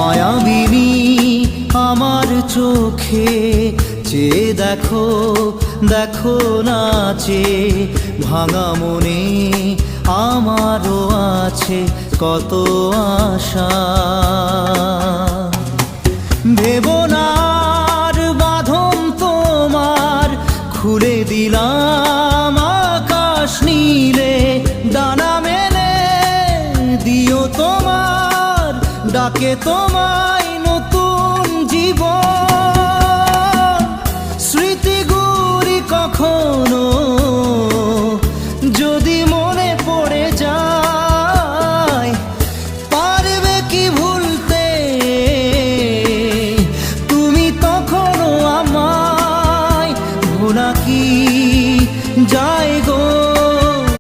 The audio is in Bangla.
মায়াবিনী আমার চোখে চেয়ে দেখো, দেখো নাচে ভাঙা মনে আমারও আছে কত আশা। ভেবো না আর বাঁধন তোমার, খুলে দিলাম আকাশ নীলে, ডানা মেলে দিও তোমার ডাকে তোমায় নতুন জীবন। স্মৃতিগুলি কখনো যদি মনে